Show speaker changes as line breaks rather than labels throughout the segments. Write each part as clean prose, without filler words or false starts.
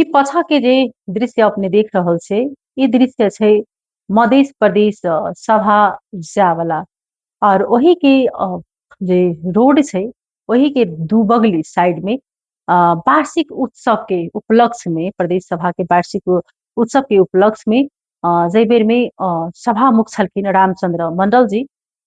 ई पाछा के जे दृश्य अपने देख रहल छै, ई दृश्य छै मध्य प्रदेश सभा जाय वाला। और वही के जे रोड छै, वही के दुबगली साइड में वार्षिक उत्सव के उपलक्ष्य में, प्रदेश सभा के वार्षिक उत्सव के उपलक्ष्य में जै बेर में सभा मुख छलखिन रामचंद्र मंडल जी।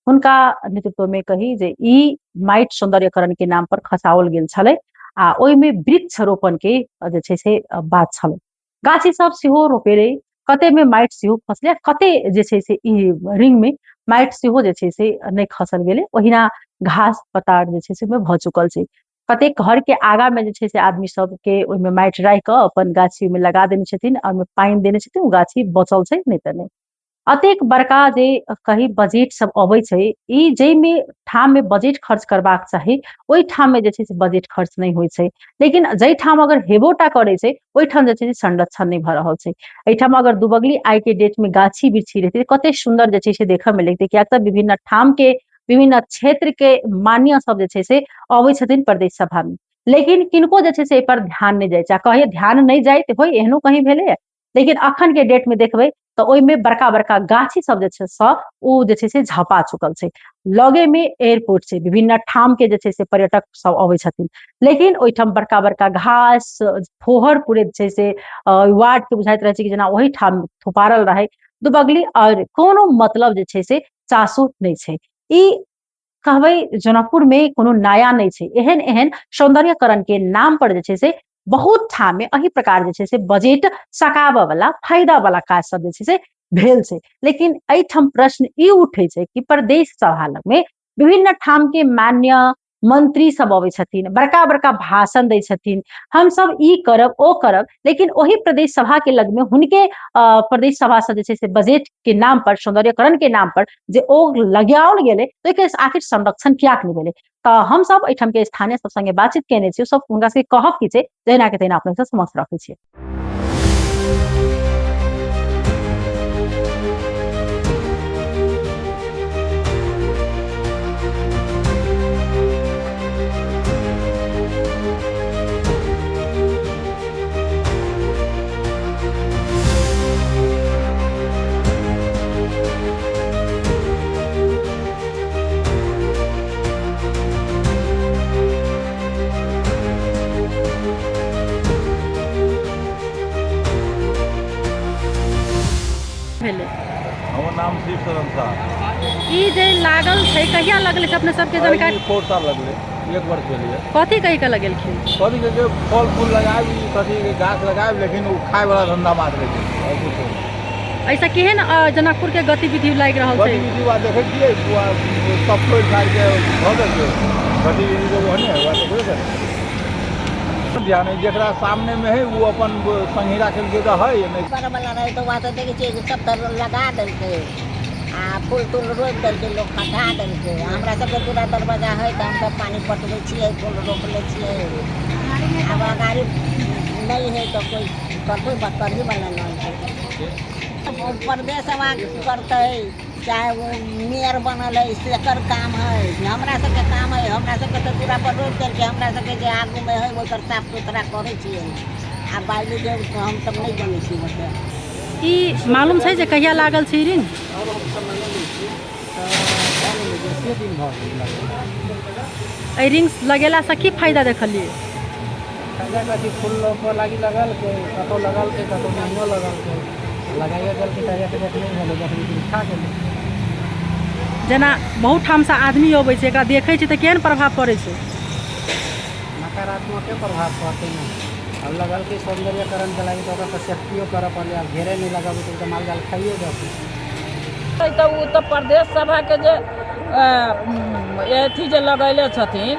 हुनका नेतृत्व में कही जे ई माइट सौंदर्यकरण के नाम पर खसाओल गेल छलै आ ओहिमे वृक्षारोपण के जे छै से बात छलै। गाछी सब सेहो रोपेले, कते में माइट सेहो खसले, कते जे छै से ई रिंग में माइट सेहो जे छै से नहीं खसल गेलै। ओहिना घास पतार जे छै से ओहिमे भऽ चुकल छै। कतेक घर के आगा में जे छै से आदमी सब के ओहिमे माइट राखि कऽ अपन गाछी में लगा देने छथिन, ओहिमे पानि देने छथिन, ओ गाछी बचल छै, नहीं तऽ नहीं। अतेक बड़का जे कही बजट सब अबै छै, ई जैमे ठाम में बजट खर्च करबाक चाही, ओहि ठाम में जे छै से बजट खर्च नहीं होइ छै। लेकिन जै ठाम अगर हेबोटा करे छै, ओहि ठाम जे छै से संरक्षण नहीं भऽ रहल छै। एहिठाम अगर दुबगली आइ के डेट में गाछी बिरछी रहते, कते सुंदर जे छै से देखय में लगते, कियाक तऽ विभिन्न ठाम के विभिन्न क्षेत्र के मान्य सब जे छै से अबै छथिन प्रदेश सभा में। लेकिन किनको जे छै से एहि पर ध्यान नहीं जाय छै, कहिए ध्यान नहीं जाय तऽ होय एहनो कहीं भेलै। लेकिन अखन के डेट में देखबै तऽ ओहिमे बड़का बड़का गाछी सब जे छै से ओ जे छै से झपा चुकल छै। लगे में एयरपोर्ट छै, विभिन्न ठाम के जे छै से पर्यटक सब अबै छथिन, लेकिन ओहिठाम बड़का बड़का घास फोहर पूरे छै से वार्ड के बुझाइत रहे छै कि जेना ओहि ठाम थोपारल रहे दुबगली, और कोनो मतलब जे छै से चासो नहीं छै। ई कहबै जनकपुर में कोनो नया नहीं छै, एहन एहन सौंदर्यकरण के नाम पर जे छै से बहुत ठाम में एही प्रकार जे छै से बजट सकाबऽ वाला फायदा वाला काज सब जे छै से भेल छै। लेकिन एहिठाम प्रश्न ई उठे छै कि प्रदेश सभा लग में विभिन्न ठाम के मान्य मंत्री सब अबै छथिन, बड़का बड़का भाषण दै छथिन, हम सब ई करब ओ करब, लेकिन वही प्रदेश सभा के लग में हुनके प्रदेश सभा से जे छै से बजट के नाम पर, सौंदर्यकरण के नाम पर जे ओ लगाओल गेलै, तो एकर आखिर संरक्षण कियाक नहीं भेलै। तऽ हम सब एहिठाम के स्थानीय सब संगे बातचीत केने छियै, सब हुनका सबके कहब की छै, जहिना के तहिना अपने सब समक्ष रखै छियै। भेलै
हमर नाम शिव शरण शाह।
ई जे लागल छै, कहिया लगले छै अपने सबके जानकारी?
4 साल लगले, 1 वर्ष के लिए।
कथी कहि के लगेलखिन?
कथी के जे फल फूल लगाबी, कथी के गाछ लगाबी, लेकिन वो खाए वाला धंधा मात्र छै, और कुछ नहीं।
ऐसा केहन जनकपुर के गतिविधि लाग रहल छै?
गतिविधि बा देखे छियै, सब कोई खाए के भऽ गेल छै, गतिविधि तो वो नहीं है, देखबे करे ध्यान है जेकरा सामने में है वो अपन संहिरा खेल के है या नहीं
कर वाला रहे तो वहाँ तो देखे छियै सब तर लगा देलकै आ फूल तूल रोपि देलकै, लोग हटा देलकै। हमरा सबके पूरा दरवाजा है तो हम सब पानी पटबै छियै, फूल रोप लै छियै। अब अगाड़ी नहीं है तो कोई करतै, करही वाला नहीं है। प्रदेश सभा करतै चाहे वो मेयर बनल है, सेकर काम है। हमरा सबके काम है, हमरा सबके तो पूरा पर रोड करके हमरा सबके जे आगू में है वो साफ सुथरा करे छियै। आ बाइली जे हम सब नहीं जाने छी ओते।
ई मालूम छै जे कहिया लागल छै रिंग? एहि रिंग लगेला से की फायदा देखलिए?
फायदा कि फूल पर लागी लगल के कतौ लगल के कतौ नहीं लगल के लगाइए गल के तरिया के देख नहीं भेलै, जखन खा गेलै।
जेना बहुत ठाम से आदमी अबै छै, एकरा देखै छै तऽ केहन प्रभाव पड़ै छै?
नकारात्मक प्रभाव पड़तै ना। अब लगल के सौंदर्यकरण के लागि तो ओकरा सेफ्टियो करऽ पड़लै, अब घेरे नहीं लगबै तो माल जाल खाइए जाते।
तो वो तो प्रदेश सभा के जे अथी जे लगैले छथिन,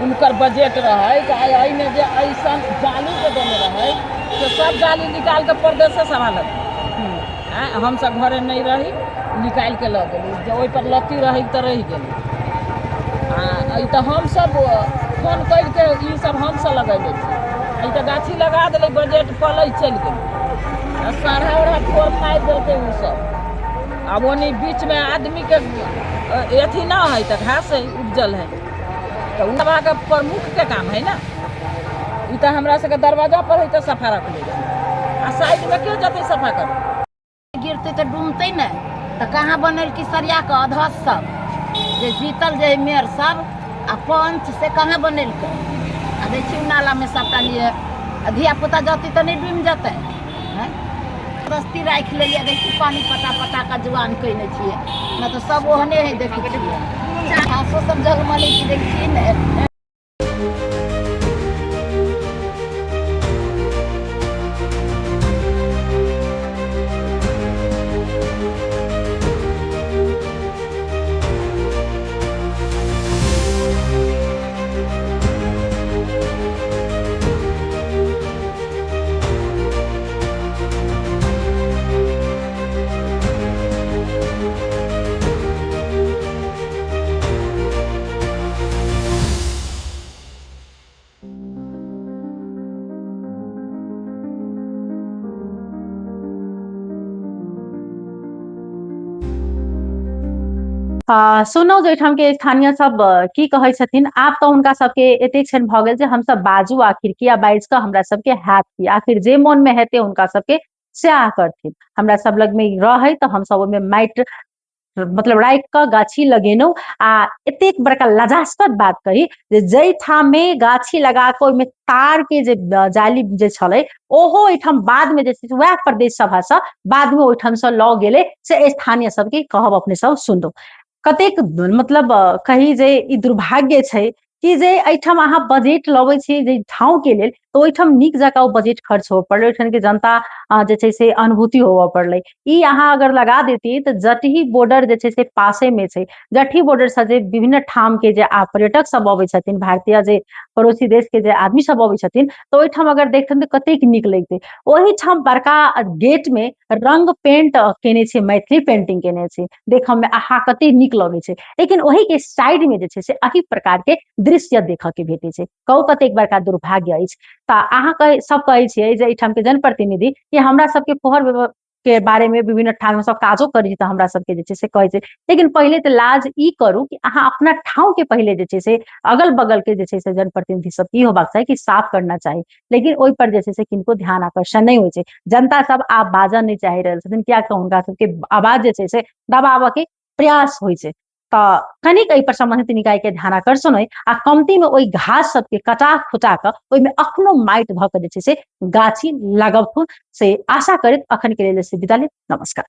उनकर बजट रहे एहिमे जे ऐसा जाली के देने रहे तो सब जाली निकाल के प्रदेश सभा लग हम सब घरे नहीं रही, निकाल के लग गेली। जो ओहि पर लत्ती रही तो रह गेली। तो हम सब फोन करके ई सब हम सब लगैले छी, तो गाछी लगा दिले, बजट पलै चलि गेलै, साढ़ा उड़ा फोड़ फाड़ि देलकै उ सब। अब ओनी बीच में आदमी के अथी ना है तो घास है उपजल है, तो सभा के प्रमुख के काम है ना, ई तो हमरा सबके दरवाजा पर है तो सफा रख ले आ साइड में क्यों जते सफा कर
गिरते तो डूमते न तो कहाँ बनल की सरिया के अधस सब जे जीतल जे मेयर सब आ पंच से कहाँ बनल के आ देखियो नाला में सबटा लिए धिया पुता जाती तो नहीं डूम जते हैं रस्ती राख लेलिए देखी पानी पटा पटा का जुआन कइने छिए न तो सब ओहने है देखी छिए आसो सब जगमनी की देखी न
सुनौ जे एहिठाम के स्थानीय सब की कहै छथिन आब तऽ हुनका सबके एतेक क्षण भऽ गेल जे हमसब बाजू आखिर किया बाजि कऽ हमरा सबके हैत की आखिर जे मोन में हेतै हुनका सबके सएह करथिन हमरा सब लग में रहै तऽ हमसब ओहिमे माटि मतलब राखि कऽ गाछी लगेलहुँ आ एतेक बड़का लजास्पद बात कही जे जाहि ठाम में गाछी लगा कऽ ओहिमे तार के जे जाली जे छलै ओहो एहिठाम बाद में जे छै से वएह प्रदेश सभा सँ बाद में ओहिठाम सँ लऽ गेलै से स्थानीय सबके कहब अपने सब सुनू कतेक मतलब कही जे ई दुर्भाग्य छै कि जे एहिठाम अहाँ बजट लबै छी जे ठाव के लेल तऽ ओहिठाम नीक जकाँ ओ बजट खर्च होबऽ पड़लै ओहिठाम के जनता जे छै से अनुभूति होबऽ पड़लै ई अहाँ अगर लगा देती तऽ जटही बॉर्डर जे छै से पासे में छै जटही बॉर्डर से जे विभिन्न ठाम के जे पर्यटक सब अबै छथिन भारतीय जे पड़ोसी देश के जे आदमी सब अबै छथिन तऽ ओहिठाम अगर देखथिन तऽ कतेक नीक लगतै ओहिठाम बड़का गेट में रंग पेंट केने छै मैथिली पेंटिंग केने छै देखऽ में आहा कते नीक लगै छै लेकिन ओही के साइड में जे छै से अही प्रकार के दृश्य देखऽ के भेटै छै कहू कतेक बड़का दुर्भाग्य अछि तऽ अहाँ सब कहै छियै जे एहिठाम के जनप्रतिनिधि कि हमरा सबके पहर के बारे में विभिन्न ठाम में सब काजो करी तऽ हमरा सबके जे छै से कहै छै लेकिन पहिले तऽ लाज ई करू कि अहाँ अपना ठाव के पहिले जे छै से अगल बगल के जे छै से जनप्रतिनिधि सब ई होबाक चाही कि साफ करना चाही लेकिन ओहि पर जे छै से किनको ध्यान आकर्षण नहीं होइ छै जनता सब आब बाजऽ नहीं चाहि रहल छथिन कियाक तऽ हुनका सबके आवाज जे छै से दबाबऽ के प्रयास होइ छै तऽ कनिक एहि पर संबंधित निकाय के ध्यान आकर्षण होइ आ कमती में ओहि घास सबके कटा खुटा कऽ ओहिमे अखनो माटि धऽ कऽ जे छै से गाछी लगबथुन से आशा करैत अखन के लेल विदा लेब नमस्कार।